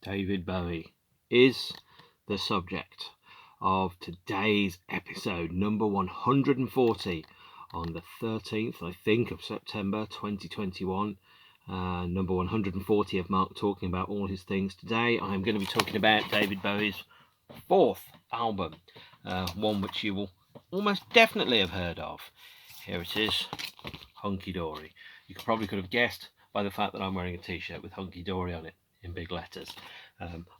David Bowie is the subject of today's episode, number 140, on the 13th, I think, of September 2021. Number 140 of Mark talking about all his things. Today I'm going to be talking about David Bowie's fourth album, one which you will almost definitely have heard of. Here it is, Hunky Dory. You probably could have guessed by the fact that I'm wearing a t-shirt with Hunky Dory on it in big letters.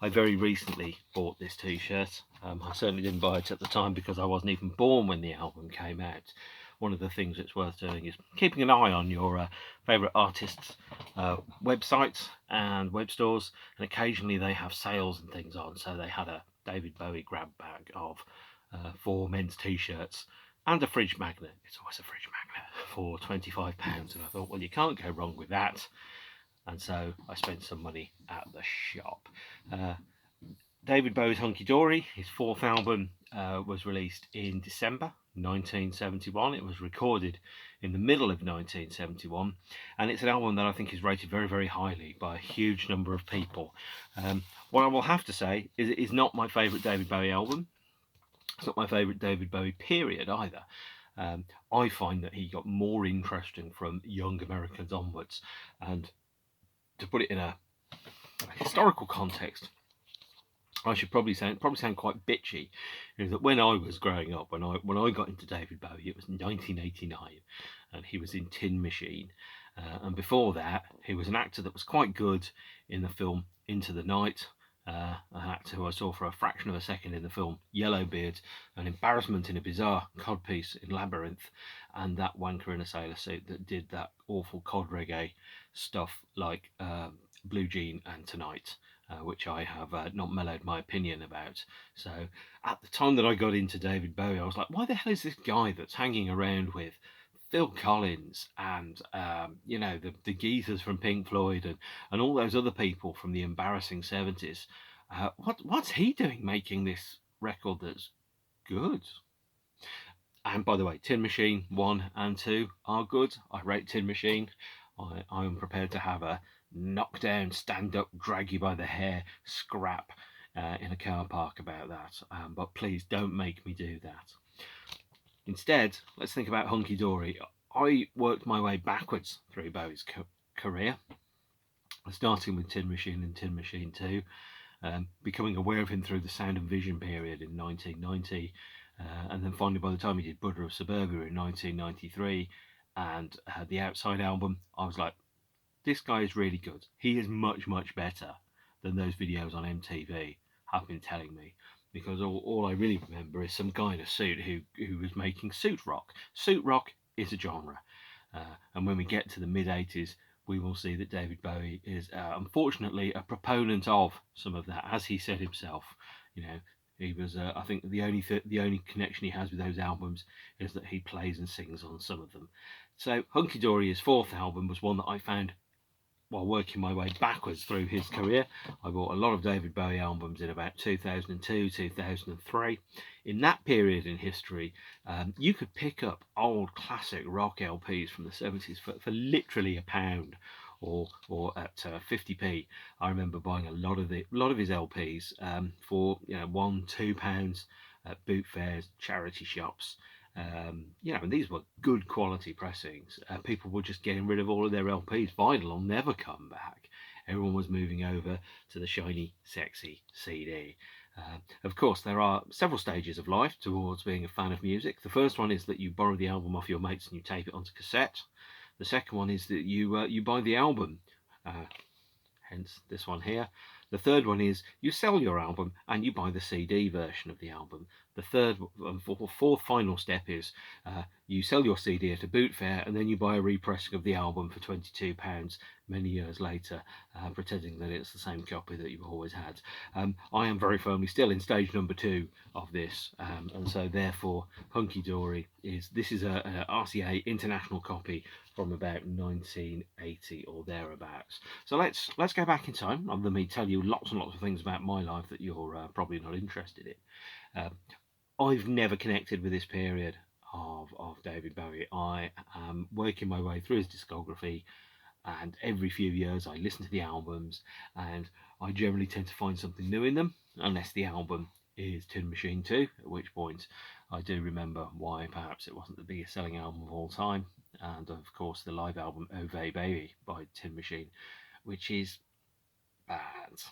I very recently bought this t-shirt. I certainly didn't buy it at the time because I wasn't even born when the album came out. One of the things that's worth doing is keeping an eye on your favourite artists' websites and web stores, and occasionally they have sales and things on. So they had a David Bowie grab bag of 4 men's t-shirts and a fridge magnet. It's always a fridge magnet for £25, and I thought, well, you can't go wrong with that. And so I spent some money at the shop. David Bowie's Hunky Dory, his fourth album, was released in December 1971. It was recorded in the middle of 1971, and it's an album that I think is rated very, very highly by a huge number of people. What I will have to say is it is not my favourite David Bowie album. It's not my favourite David Bowie period either. I find that he got more interesting from Young Americans onwards, and to put it in a historical context, I should probably sound quite bitchy, is that when I was growing up, when I got into David Bowie, it was 1989, and he was in Tin Machine, and before that, he was an actor that was quite good in the film Into the Night. An actor who I saw for a fraction of a second in the film Yellowbeard, an embarrassment in a bizarre codpiece in Labyrinth, and that wanker in a sailor suit that did that awful cod reggae stuff like Blue Jean and Tonight, which I have not mellowed my opinion about. So at the time that I got into David Bowie, I was like, why the hell is this guy that's hanging around with Phil Collins and the geezers from Pink Floyd and all those other people from the embarrassing 70s? What's he doing making this record that's good? And by the way, Tin Machine 1 and 2 are good. I rate Tin Machine. I am prepared to have a knockdown, stand up, drag you by the hair scrap in a car park about that. But please don't make me do that. Instead, let's think about Hunky Dory. I worked my way backwards through Bowie's career, starting with Tin Machine and Tin Machine 2, becoming aware of him through the Sound and Vision period in 1990, and then finally by the time he did Buddha of Suburbia in 1993 and the Outside album, I was like, this guy is really good. He is much, much better than those videos on MTV have been telling me. Because all I really remember is some guy in a suit who was making suit rock. Suit rock is a genre. And when we get to the mid-80s, we will see that David Bowie is, unfortunately, a proponent of some of that. As he said himself, he was, I think the only connection he has with those albums is that he plays and sings on some of them. So Hunky Dory, his fourth album, was one that I found while working my way backwards through his career. I bought a lot of David Bowie albums in about 2002, 2003. In that period in history, you could pick up old classic rock LPs from the 70s for literally £1 or at 50p. I remember buying a lot of his LPs for £1-2 at boot fairs, charity shops. And these were good quality pressings. People were just getting rid of all of their LPs. Vinyl will never come back. Everyone was moving over to the shiny, sexy CD. Of course, there are several stages of life towards being a fan of music. The first one is that you borrow the album off your mates and you tape it onto cassette. The second one is that you buy the album, hence this one here. The third one is you sell your album and you buy the CD version of the album. The third and fourth final step is you sell your CD at a boot fair and then you buy a repressing of the album for £22 many years later, pretending that it's the same copy that you've always had. I am very firmly still in stage number 2 of this, and so therefore Hunky Dory is a RCA international copy from about 1980 or thereabouts. So let's go back in time and let me tell you lots and lots of things about my life that you're probably not interested in. I've never connected with this period of David Bowie. I am working my way through his discography and every few years I listen to the albums, and I generally tend to find something new in them, unless the album is Tin Machine 2, at which point I do remember why perhaps it wasn't the biggest selling album of all time, and of course the live album Oh Baby by Tin Machine, which is bad.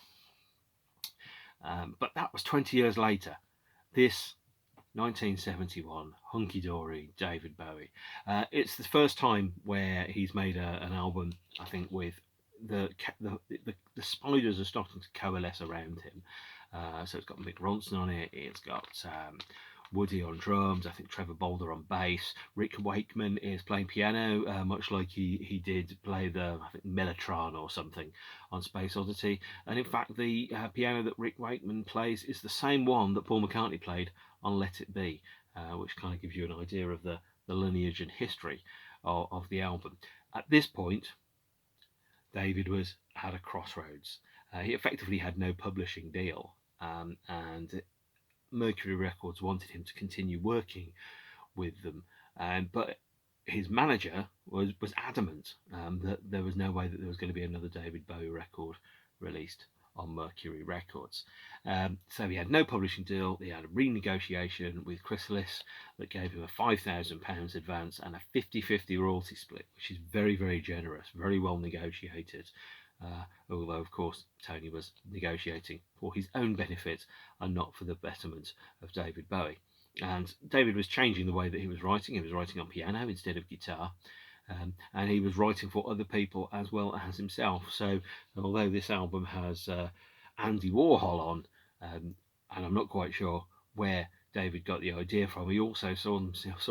But that was 20 years later. This 1971, Hunky Dory, David Bowie. It's the first time where he's made an album, I think, with the spiders are starting to coalesce around him. So it's got Mick Ronson on it. It's got Woody on drums. I think Trevor Bolder on bass. Rick Wakeman is playing piano, much like he did play the, I think, Mellotron or something on Space Oddity. And in fact, the piano that Rick Wakeman plays is the same one that Paul McCartney played on Let It Be, which kind of gives you an idea of the lineage and history of the album. At this point, David was at a crossroads. He effectively had no publishing deal, and Mercury Records wanted him to continue working with them, but his manager was adamant that there was no way that there was going to be another David Bowie record released on Mercury Records. So he had no publishing deal. He had a renegotiation with Chrysalis that gave him a £5,000 advance and a 50-50 royalty split, which is very, very generous, very well negotiated. Although, of course, Tony was negotiating for his own benefit and not for the betterment of David Bowie. And David was changing the way that he was writing. He was writing on piano instead of guitar. And he was writing for other people as well as himself. So although this album has Andy Warhol on, and I'm not quite sure where David got the idea from, he also saw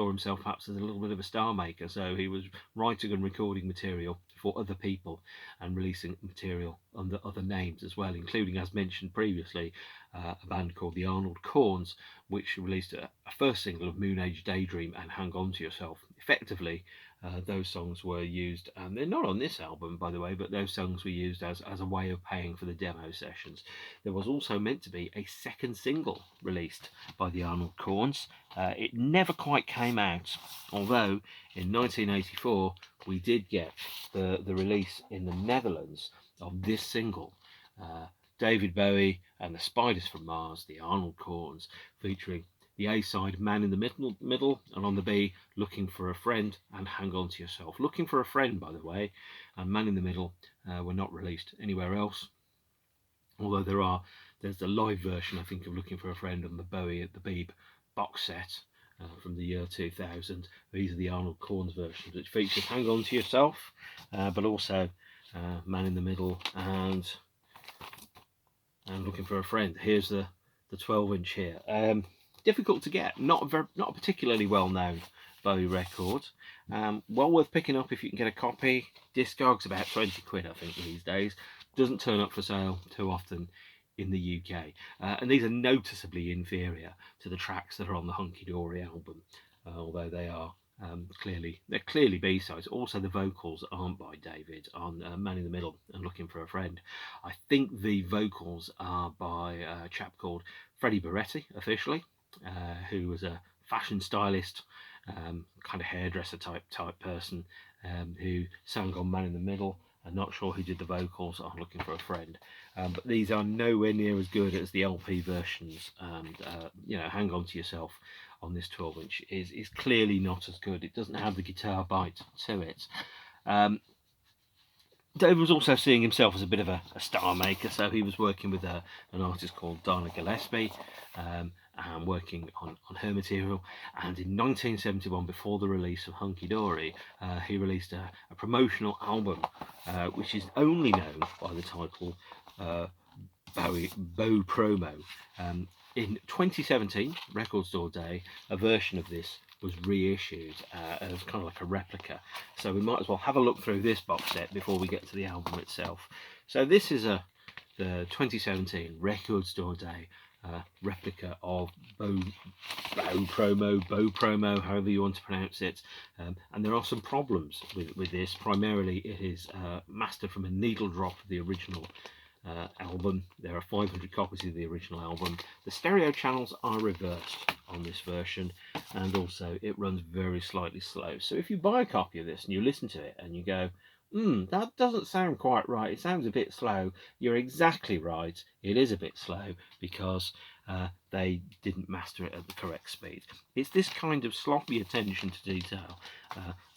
himself perhaps as a little bit of a star maker. So he was writing and recording material for other people and releasing material under other names as well, including, as mentioned previously, a band called the Arnold Corns, which released a first single of Moon Age Daydream and Hang On To Yourself. Effectively, those songs were used, and they're not on this album, by the way, but those songs were used as a way of paying for the demo sessions. There was also meant to be a second single released by the Arnold Corns. It never quite came out, although in 1984 we did get the release in the Netherlands of this single, David Bowie and the Spiders from Mars, the Arnold Corns, featuring the A-side, Man in the Middle, and on the B, Looking for a Friend and Hang On To Yourself. Looking for a Friend, by the way, and Man in the Middle were not released anywhere else, although there's a live version, I think, of Looking for a Friend on the Bowie at the Beeb box set from the year 2000. These are the Arnold Corns versions, which features Hang On To Yourself, but also Man in the Middle and Looking for a Friend. Here's the 12-inch here. Difficult to get, not a particularly well-known Bowie record. Well worth picking up if you can get a copy. Discogs about 20 quid, I think, these days. Doesn't turn up for sale too often in the UK. And these are noticeably inferior to the tracks that are on the Hunky Dory album, although they are clearly B-sides. Also, the vocals aren't by David on Man in the Middle and Looking for a Friend. I think the vocals are by a chap called Freddie Barretti, officially, who was a fashion stylist, kind of hairdresser type person, who sang on Man in the Middle. I'm not sure who did the vocals on Looking for a Friend, but these are nowhere near as good as the LP versions. And Hang On To Yourself on this 12-inch is clearly not as good. It doesn't have the guitar bite to it. David was also seeing himself as a bit of a star maker, so he was working with an artist called Dana Gillespie, and working on her material. And in 1971, before the release of Hunky Dory, he released a promotional album, which is only known by the title Bow Promo. In 2017, Record Store Day, a version of this was reissued as kind of like a replica. So we might as well have a look through this box set before we get to the album itself. So this is the 2017 Record Store Day replica of Bow Promo, however you want to pronounce it. And there are some problems with this. Primarily, it is mastered from a needle drop of the original album. There are 500 copies of the original album. The stereo channels are reversed on this version, and also it runs very slightly slow. So if you buy a copy of this and you listen to it and you go, That doesn't sound quite right. It sounds a bit slow. You're exactly right. It is a bit slow because they didn't master it at the correct speed. It's this kind of sloppy attention to detail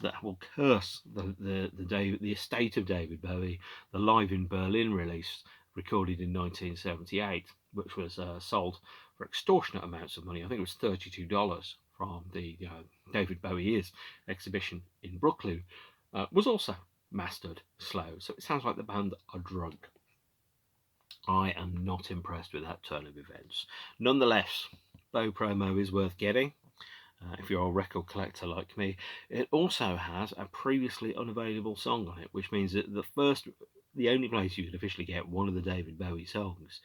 that will curse the estate of David Bowie, the Live in Berlin release recorded in 1978, which was sold for extortionate amounts of money. I think it was $32 from the David Bowie Is exhibition in Brooklyn. Was also mastered slow, so it sounds like the band are drunk. I am not impressed with that turn of events. Nonetheless, Bowie promo is worth getting. If you're a record collector like me. It also has a previously unavailable song on it, which means that the only place you could officially get one of the David Bowie songs,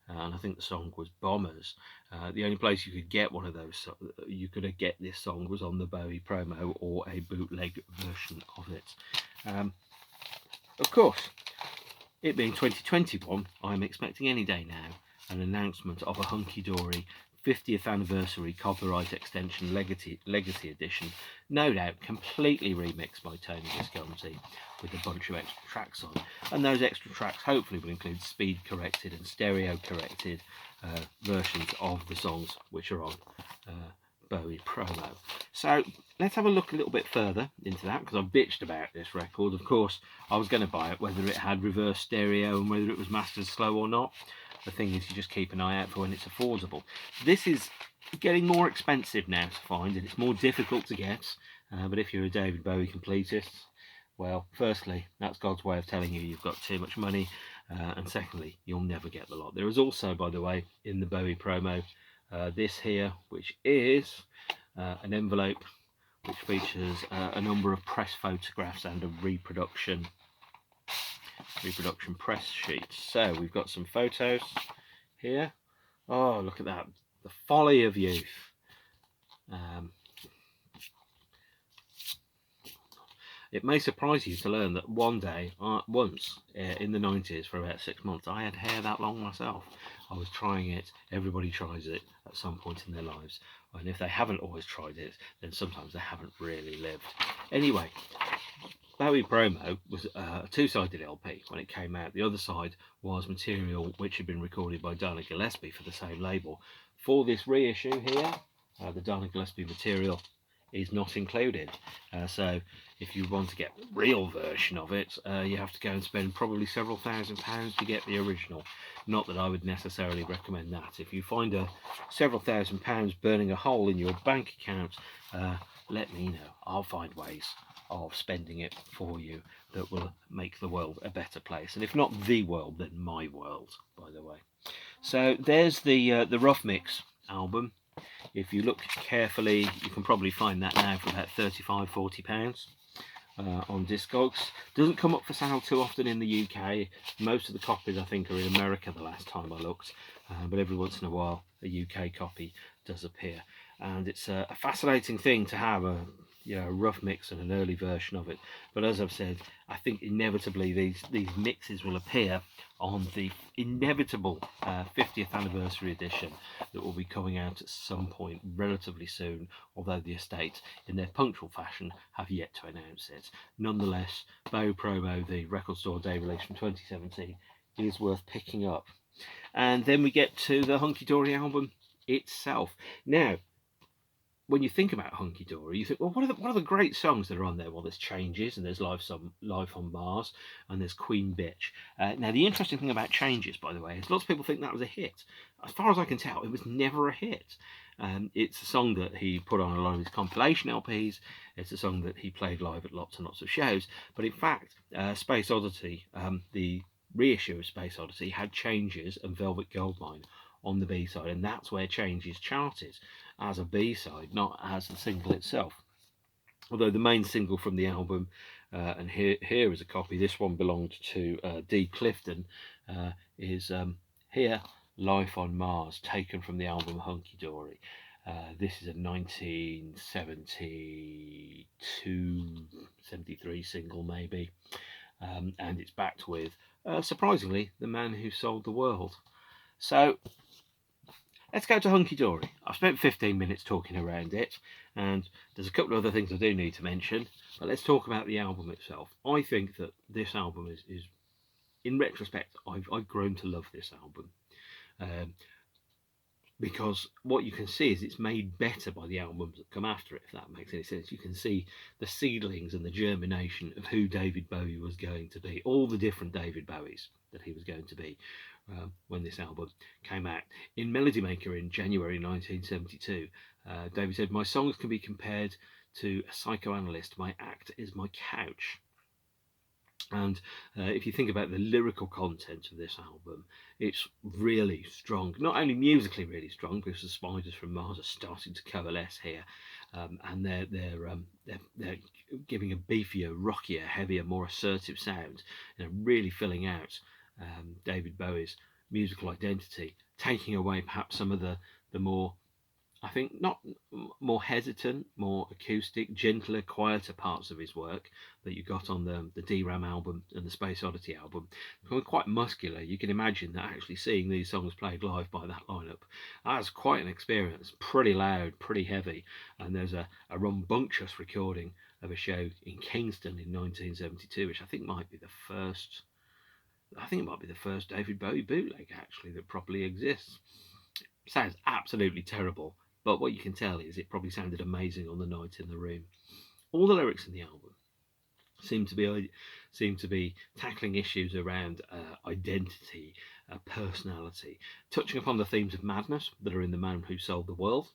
and I think the song was Bombers. The only place you could get one of those, you could get this song was on the Bowie promo or a bootleg version of it. Of course, it being 2021, I'm expecting any day now an announcement of a Hunky Dory 50th anniversary copyright extension legacy edition, no doubt completely remixed by Tony Visconti with a bunch of extra tracks on. And those extra tracks hopefully will include speed corrected and stereo corrected versions of the songs which are on Bowie promo. So let's have a look a little bit further into that, because I bitched about this record. Of course, I was going to buy it whether it had reverse stereo and whether it was mastered slow or not. The thing is, you just keep an eye out for when it's affordable. This is getting more expensive now to find, and it's more difficult to get. But if you're a David Bowie completist, well, firstly, that's God's way of telling you you've got too much money, and secondly, you'll never get the lot. There is also, by the way, in the Bowie promo, this here, which is an envelope which features a number of press photographs and a reproduction press sheet. So we've got some photos here. Oh, look at that, the folly of youth. It may surprise you to learn that one day, once in the 90s for about 6 months, I had hair that long myself. I was trying it. Everybody tries it at some point in their lives, and if they haven't always tried it, then sometimes they haven't really lived. Anyway, Bowie promo was a two-sided LP when it came out. The other side was material which had been recorded by Dana Gillespie for the same label. For this reissue here, the Dana Gillespie material is not included. So if you want to get the real version of it, you have to go and spend probably several £1,000s to get the original. Not that I would necessarily recommend that. If you find several £1,000s burning a hole in your bank account, let me know. I'll find ways of spending it for you that will make the world a better place. And if not the world, then my world, by the way. So there's the Rothmix album. If you look carefully, you can probably find that now for about £35–40 on Discogs. Doesn't come up for sale too often in the UK. Most of the copies, I think, are in America the last time I looked, but every once in a while a UK copy does appear. And it's a fascinating thing to have a rough mix and an early version of it. But as I've said, I think inevitably these mixes will appear on the inevitable 50th anniversary edition that will be coming out at some point relatively soon, although the estate, in their punctual fashion, have yet to announce it. Nonetheless, Bowie promo, the record store day release from 2017, is worth picking up. And then we get to the Hunky Dory album itself. Now, when you think about Hunky Dory, you think, well, what are the great songs that are on there? Well, there's Changes, and there's Life on Mars, and there's Queen Bitch. Now, the interesting thing about Changes, by the way, is lots of people think that was a hit. As far as I can tell, it was never a hit. It's a song that he put on a lot of his compilation LPs. It's a song that he played live at lots and lots of shows. But in fact, Space Oddity, the reissue of Space Oddity, had Changes and Velvet Goldmine on the B-side, and that's where Changes charted as a B-side, not as the single itself. Although the main single from the album, and here is a copy, this one belonged to Dee Clifton, is here, Life on Mars, taken from the album Hunky Dory. This is a 1972-73 single maybe, and it's backed with, surprisingly, The Man Who Sold the World. So, let's go to Hunky Dory. I've spent 15 minutes talking around it, and there's a couple of other things I do need to mention, but let's talk about the album itself. I think that this album is in retrospect, I've grown to love this album. Because what you can see is it's made better by the albums that come after it, if that makes any sense. You can see the seedlings and the germination of who David Bowie was going to be, all the different David Bowies that he was going to be when this album came out. In Melody Maker in January 1972, David said, "My songs can be compared to a psychoanalyst. My act is my couch." And if you think about the lyrical content of this album, it's really strong. Not only musically really strong, because the Spiders from Mars are starting to coalesce here, and they're giving a beefier, rockier, heavier, more assertive sound, really filling out David Bowie's musical identity, taking away perhaps some of the more, I think, not more hesitant, more acoustic, gentler, quieter parts of his work that you got on the DRAM album and the Space Oddity album. Quite muscular. You can imagine that actually seeing these songs played live by that lineup, that's quite an experience. Pretty loud, pretty heavy. And there's a rambunctious recording of a show in Kingston in 1972, which I think might be the first. I think it might be the first David Bowie bootleg actually that properly exists. Sounds absolutely terrible, but what you can tell is it probably sounded amazing on the night in the room. All the lyrics in the album seem to be tackling issues around identity, personality, touching upon the themes of madness that are in The Man Who Sold the World.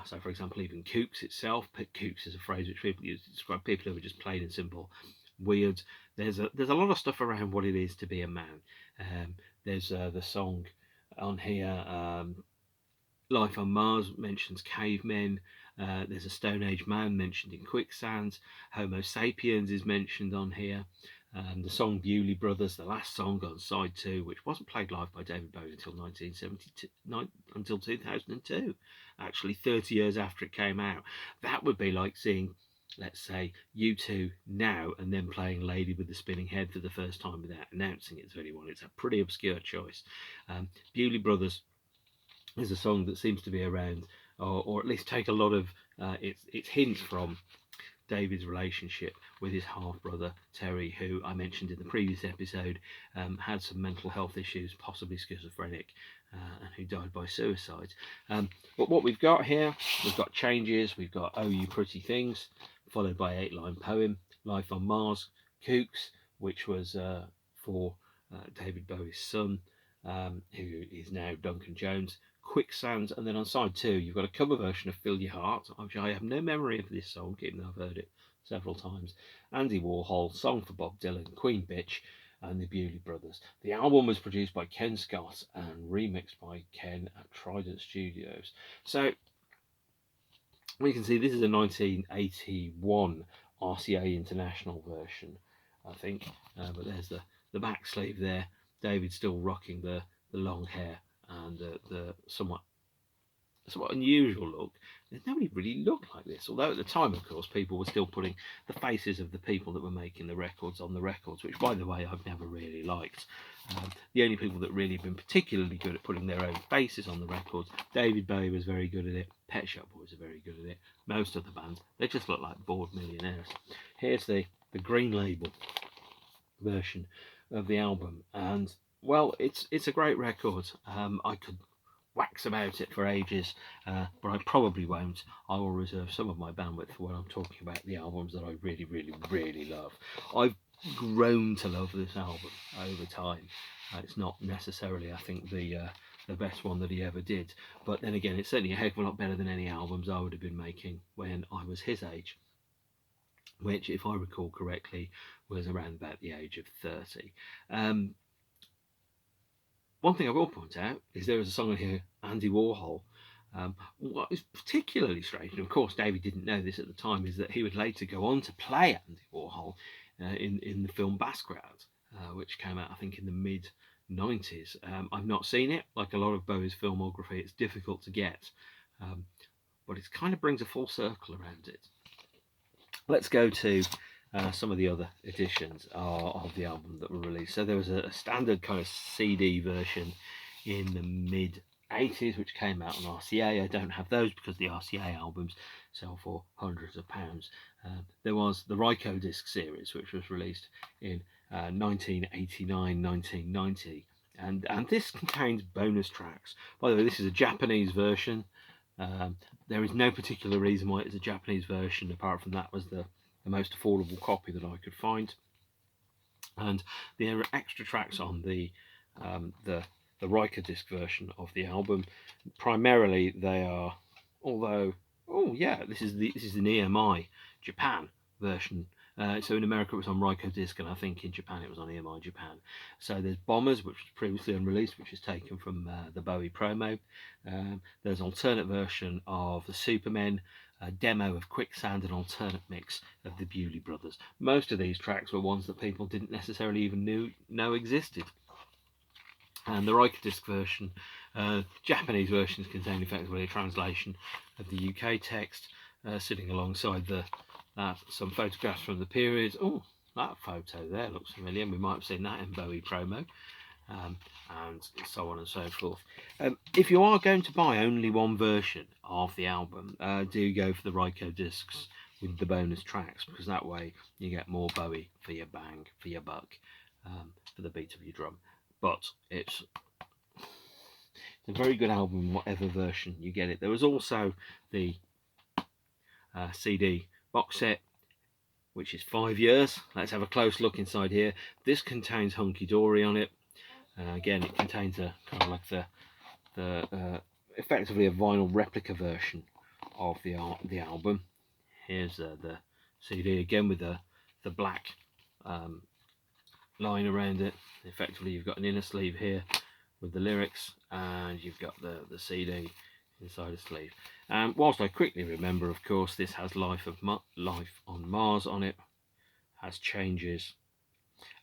So, for example, even kooks itself. Kooks is a phrase which people use to describe people who are just plain and simple weird. There's a lot of stuff around what it is to be a man. There's the song on here. Life on Mars mentions cavemen. There's a Stone Age man mentioned in Quicksand. Homo sapiens is mentioned on here. The song Bowie Brothers, the last song on side 2, which wasn't played live by David Bowie until 2002, actually 30 years after it came out. That would be like seeing, let's say, U2 now and then playing Lady with the Spinning Head for the first time without announcing it to anyone. It's a pretty obscure choice. Bowie Brothers is a song that seems to be around, or at least take a lot of its hints from David's relationship with his half-brother Terry, who I mentioned in the previous episode had some mental health issues, possibly schizophrenic, and who died by suicide. But what we've got here, we've got Changes, we've got Oh You Pretty Things, followed by 8-line poem, Life on Mars, Kooks, which was for David Bowie's son, who is now Duncan Jones, Quicksand, and then on side 2 you've got a cover version of Fill Your Heart, which I have no memory of this song, even though I've heard it several times. Andy Warhol, song for Bob Dylan, Queen Bitch, and the Bowie Brothers. The album was produced by Ken Scott and remixed by Ken at Trident Studios. So we can see this is a 1981 RCA International version, I think, but there's the back sleeve there. David's still rocking the long hair and the somewhat unusual look. Nobody really looked like this, although at the time, of course, people were still putting the faces of the people that were making the records on the records, which, by the way, I've never really liked. The only people that really have been particularly good at putting their own faces on the records, David Bowie was very good at it, Pet Shop Boys are very good at it, most of the bands, they just look like bored millionaires. Here's the Green Label version of the album, and well, it's a great record. I could wax about it for ages, but I probably won't. I will reserve some of my bandwidth for when I'm talking about the albums that I really, really, really love. I've grown to love this album over time. It's not necessarily, I think, the best one that he ever did, but then again, it's certainly a heck of a lot better than any albums I would have been making when I was his age, which, if I recall correctly, was around about the age of 30. One thing I will point out is there is a song on here, Andy Warhol. What is particularly strange, and of course David didn't know this at the time, is that he would later go on to play Andy Warhol in the film Basquiat, which came out, I think, in the mid-90s. I've not seen it. Like a lot of Bowie's filmography, it's difficult to get, but it kind of brings a full circle around it. Let's go to some of the other editions of the album that were released. So there was a standard kind of CD version in the mid 1980s, which came out on RCA. I don't have those because the RCA albums sell for hundreds of pounds. There was the Rykodisc series, which was released in 1989, 1990, and this contains bonus tracks. By the way, this is a Japanese version. There is no particular reason why it's a Japanese version, apart from that was the most affordable copy that I could find. And there are extra tracks on the Rykodisc version of the album. Primarily, they are, although, oh yeah, this is an EMI Japan version. So in America it was on Rykodisc, and I think in Japan it was on EMI Japan. So there's Bombers, which was previously unreleased, which is taken from the Bowie promo. There's an alternate version of the Supermen, a demo of Quicksand, an alternate mix of the Bewley Brothers. Most of these tracks were ones that people didn't necessarily even know existed. And the Rykodisc version, Japanese versions contain effectively a translation of the UK text, sitting alongside some photographs from the period. Oh, that photo there looks familiar. We might have seen that in Bowie promo, and so on and so forth. If you are going to buy only one version of the album, do go for the Rykodiscs with the bonus tracks, because that way you get more Bowie for your bang, for your buck, for the beat of your drum. But it's a very good album, whatever version you get it. There was also the CD box set, which is 5 years. Let's have a close look inside here. This contains Hunky Dory on it. Again, it contains a kind of like the effectively a vinyl replica version of the album. Here's the CD again with the black line around it. Effectively, you've got an inner sleeve here with the lyrics, and you've got the CD inside the sleeve. Whilst I quickly remember, of course, this has Life on Mars on it, has Changes.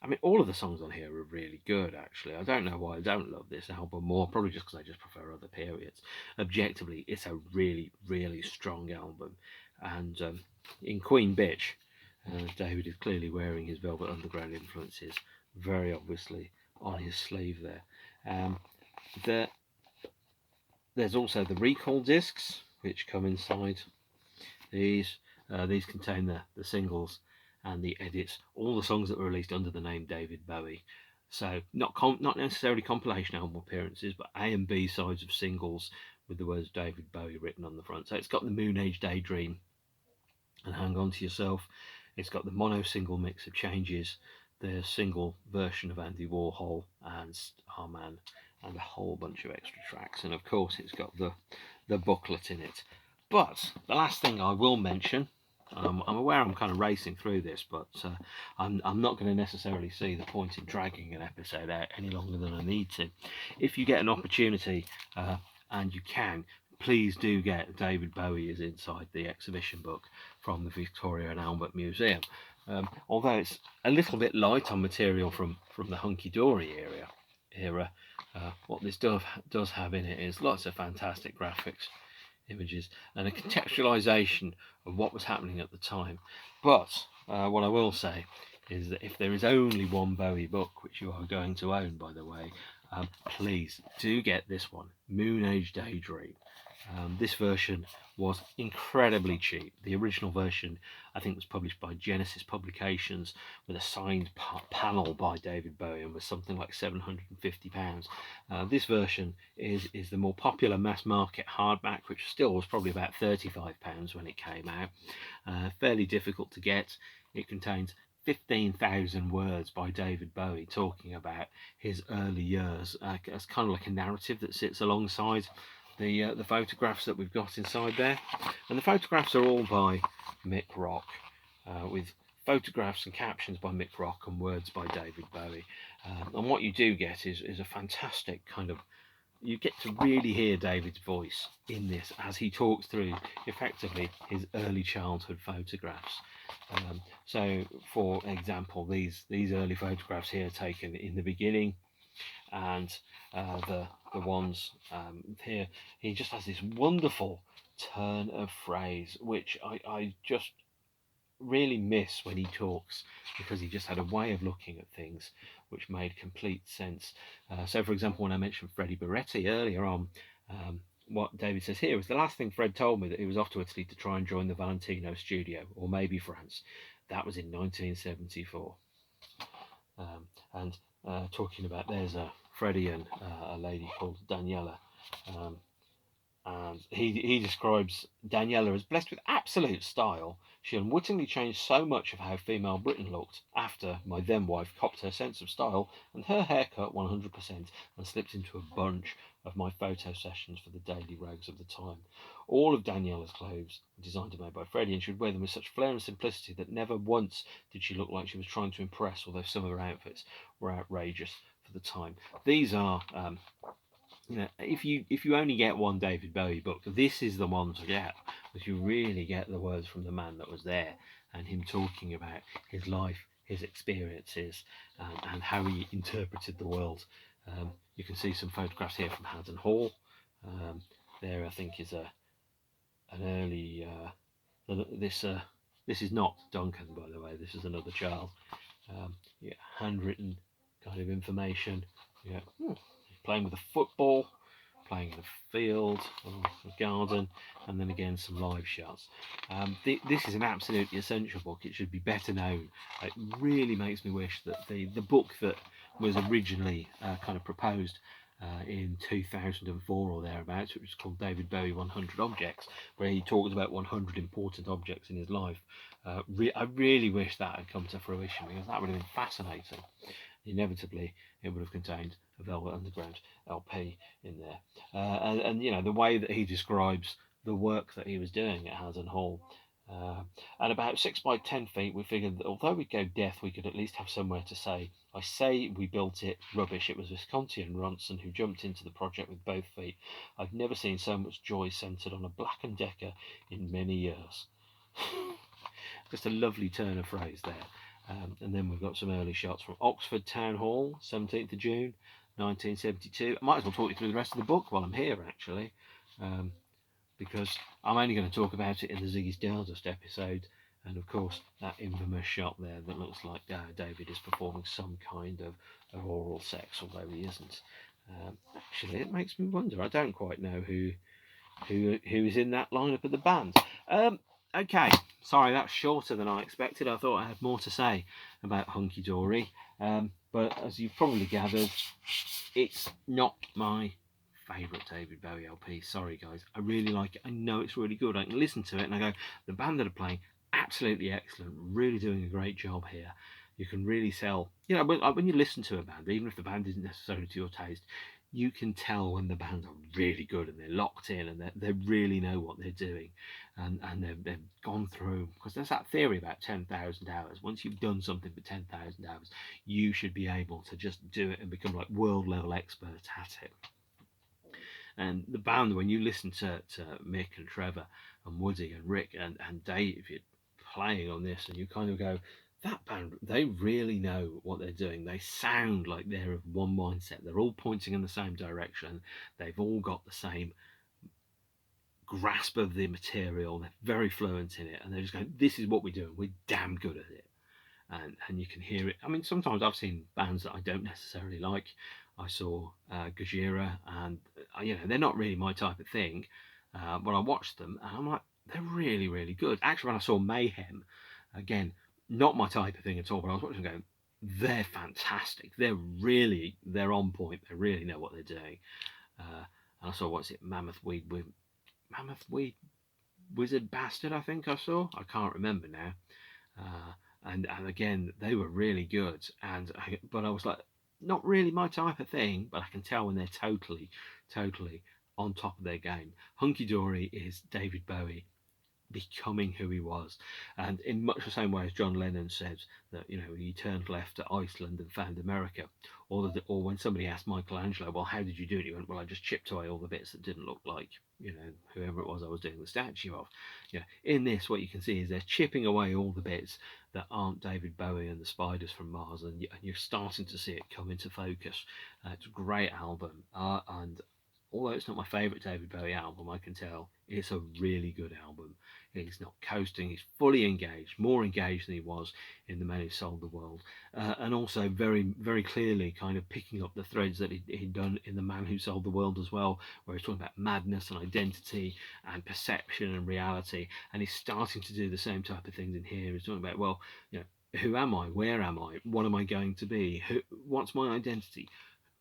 I mean, all of the songs on here are really good, actually. I don't know why I don't love this album more, probably just because I just prefer other periods. Objectively, it's a really, really strong album. And in Queen Bitch, David is clearly wearing his Velvet Underground influences very obviously on his sleeve there. There's also the recall discs, which come inside these. These contain the singles and the edits, all the songs that were released under the name David Bowie. So not necessarily compilation album appearances, but A and B sides of singles with the words David Bowie written on the front. So it's got the Moon Age Daydream and Hang On To Yourself. It's got the mono single mix of Changes, the single version of Andy Warhol and Starman, and a whole bunch of extra tracks. And of course it's got the booklet in it. But the last thing I will mention, I'm aware I'm kind of racing through this, but I'm not going to necessarily see the point in dragging an episode out any longer than I need to. If you get an opportunity, and you can, please do get David Bowie Is inside the exhibition book from the Victoria and Albert Museum. Although it's a little bit light on material from the Hunky Dory era, what this does have in it is lots of fantastic graphics, images, and a contextualization of what was happening at the time. But what I will say is that if there is only one Bowie book, which you are going to own, by the way, please do get this one, Moon Age Daydream. This version was incredibly cheap. The original version, I think, was published by Genesis Publications with a signed panel by David Bowie and was something like £750. This version is the more popular mass market hardback, which still was probably about £35 when it came out. Fairly difficult to get. It contains 15,000 words by David Bowie talking about his early years, as kind of like a narrative that sits alongside the photographs that we've got inside there. And the photographs are all by Mick Rock, with photographs and captions by Mick Rock and words by David Bowie. And what you do get is a fantastic kind of, you get to really hear David's voice in this as he talks through effectively his early childhood photographs. So for example, these early photographs here taken in the beginning, and the ones here, he just has this wonderful turn of phrase, which I just really miss when he talks, because he just had a way of looking at things which made complete sense. So for example, when I mentioned Freddie Barretti earlier on, What David says here was the last thing Fred told me that he was off to Italy to try and join the Valentino studio, or maybe France. That was in 1974. And talking about, there's a Freddie and a lady called Daniela. And he describes Daniela as blessed with absolute style. She unwittingly changed so much of how female Britain looked after my then wife copped her sense of style and her haircut 100% and slipped into a bunch of my photo sessions for the daily rags of the time. All of Daniela's clothes were designed and made by Freddie, and she would wear them with such flair and simplicity that never once did she look like she was trying to impress, although some of her outfits were outrageous for the time. These are if you only get one David Bowie book, this is the one to get, because you really get the words from the man that was there, and him talking about his life, his experiences, and how he interpreted the world. You can see some photographs here from Haddon Hall. There, I think, is an early. This is not Duncan, by the way. This is another child. Handwritten kind of information. Playing with a football, playing in a field, or a garden, and then again some live shots. This is an absolutely essential book. It should be better known. It really makes me wish that the book that was originally kind of proposed in 2004 or thereabouts, which was called David Bowie 100 Objects, where he talked about 100 important objects in his life. I really wish that had come to fruition, because that would have been fascinating. Inevitably, it would have contained a Velvet Underground LP in there. And the way that he describes the work that he was doing at Haddon Hall. At about 6 by 10 feet, we figured that although we'd go deaf, we could at least have somewhere to say, I say we built it, rubbish. It was Visconti and Ronson who jumped into the project with both feet. I've never seen so much joy centred on a Black & Decker in many years. Just a lovely turn of phrase there. And then we've got some early shots from Oxford Town Hall, 17th of June, 1972. I might as well talk you through the rest of the book while I'm here, actually, because I'm only going to talk about it in the Ziggy Stardust episode. And of course, that infamous shot there that looks like David is performing some kind of oral sex, although he isn't. Actually, it makes me wonder. I don't quite know who is in that lineup of the band. Okay, sorry, that's shorter than I expected. I thought I had more to say about Hunky Dory, but as you've probably gathered, it's not my favourite David Bowie LP. Sorry, guys. I really like it. I know it's really good. I can listen to it and I go, the band that are playing, absolutely excellent, really doing a great job here. You can really tell, when you listen to a band, even if the band isn't necessarily to your taste, you can tell when the band are really good and they're locked in and they really know what they're doing, and they've gone through, because there's that theory about 10,000 hours. Once you've done something for 10,000 hours, you should be able to just do it and become like world level experts at it. And the band, when you listen to Mick and Trevor and Woody and Rick and David playing on this, and you kind of go, that band, they really know what they're doing. They sound like they're of one mindset. They're all pointing in the same direction. They've all got the same grasp of the material. They're very fluent in it, and they're just going, this is what we're doing. We're damn good at it. And you can hear it. I mean, sometimes I've seen bands that I don't necessarily like. I saw Gojira, and they're not really my type of thing, but I watched them and I'm like, they're really, really good. Actually, when I saw Mayhem, again, not my type of thing at all, but I was watching them going, they're fantastic. They're on point. They really know what they're doing. And I saw, Mammoth Weed Wizard Bastard, I think I saw. I can't remember now. And again, they were really good. But I was like, not really my type of thing, but I can tell when they're totally on top of their game. Hunky Dory is David Bowie becoming who he was, and in much the same way as John Lennon said that he turned left at Iceland and found America, or when somebody asked Michelangelo, well, how did you do it? He went, well, I just chipped away all the bits that didn't look like whoever it was I was doing the statue of. In this, what you can see is they're chipping away all the bits that aren't David Bowie and the Spiders from Mars, and you're starting to see it come into focus. It's a great album, and although it's not my favourite David Bowie album, I can tell it's a really good album. He's not coasting, he's fully engaged, more engaged than he was in The Man Who Sold the World, and also very, very clearly kind of picking up the threads that he'd done in The Man Who Sold the World as well, where he's talking about madness and identity and perception and reality, and he's starting to do the same type of things in here. He's talking about, well, you know, who am I? Where am I? What am I going to be? What's my identity?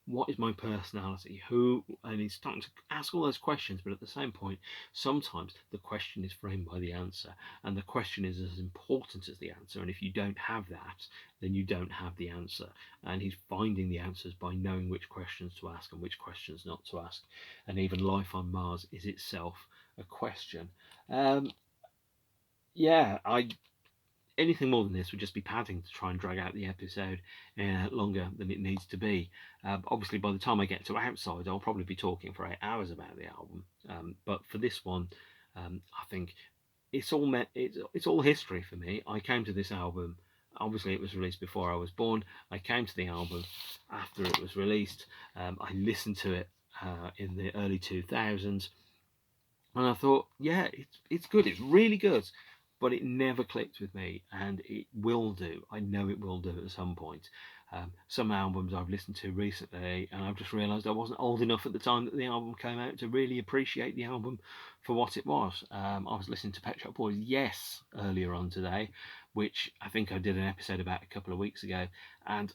What is my personality? And he's starting to ask all those questions, but at the same point, sometimes the question is framed by the answer, and the question is as important as the answer. And if you don't have that, then you don't have the answer. And he's finding the answers by knowing which questions to ask and which questions not to ask. And even life on Mars is itself a question. Yeah, anything more than this would just be padding to try and drag out the episode longer than it needs to be. Obviously, by the time I get to Outside, I'll probably be talking for 8 hours about the album. But for this one, I think it's all history for me. I came to this album. Obviously, it was released before I was born. I came to the album after it was released. I listened to it in the early 2000s, and I thought, yeah, it's good. It's really good, but it never clicked with me, and it will do. I know it will do at some point. Some albums I've listened to recently, and I've just realised I wasn't old enough at the time that the album came out to really appreciate the album for what it was. I was listening to Pet Shop Boys, Yes, earlier on today, which I think I did an episode about a couple of weeks ago, and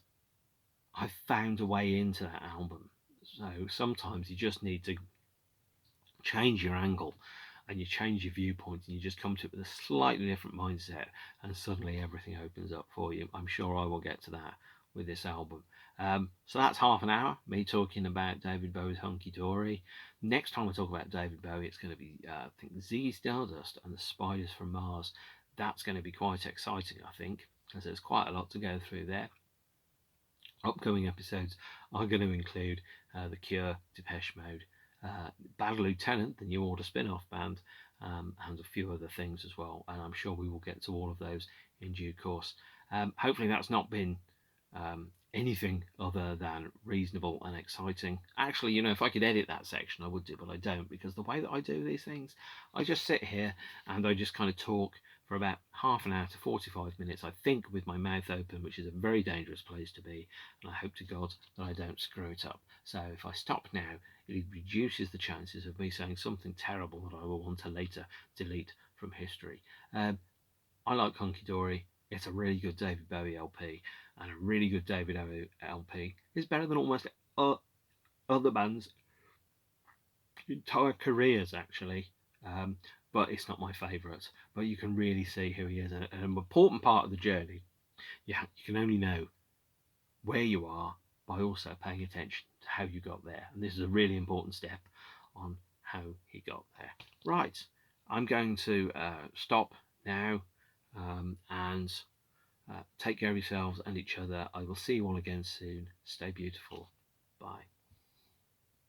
I found a way into that album. So sometimes you just need to change your angle and you change your viewpoint, and you just come to it with a slightly different mindset, and suddenly everything opens up for you. I'm sure I will get to that with this album. So that's half an hour, me talking about David Bowie's Hunky Dory. Next time I talk about David Bowie, it's going to be, I think, Ziggy Stardust and the Spiders from Mars. That's going to be quite exciting, I think, because there's quite a lot to go through there. Upcoming episodes are going to include The Cure, Depeche Mode, Bad Lieutenant, the New Order spin-off band, and a few other things as well. And I'm sure we will get to all of those in due course. Hopefully that's not been anything other than reasonable and exciting. Actually, you know, if I could edit that section, I would do, but I don't, because the way that I do these things, I just sit here and I just kind of talk for about half an hour to 45 minutes, I think, with my mouth open, which is a very dangerous place to be, and I hope to God that I don't screw it up. So if I stop now, it reduces the chances of me saying something terrible that I will want to later delete from history. I like Hunky Dory. It's a really good David Bowie LP, and a really good David Bowie LP is better than almost other bands' entire careers, actually. But it's not my favourite. But you can really see who he is. And an important part of the journey, you can only know where you are by also paying attention to how you got there. And this is a really important step on how he got there. Right, I'm going to stop now and take care of yourselves and each other. I will see you all again soon. Stay beautiful. Bye.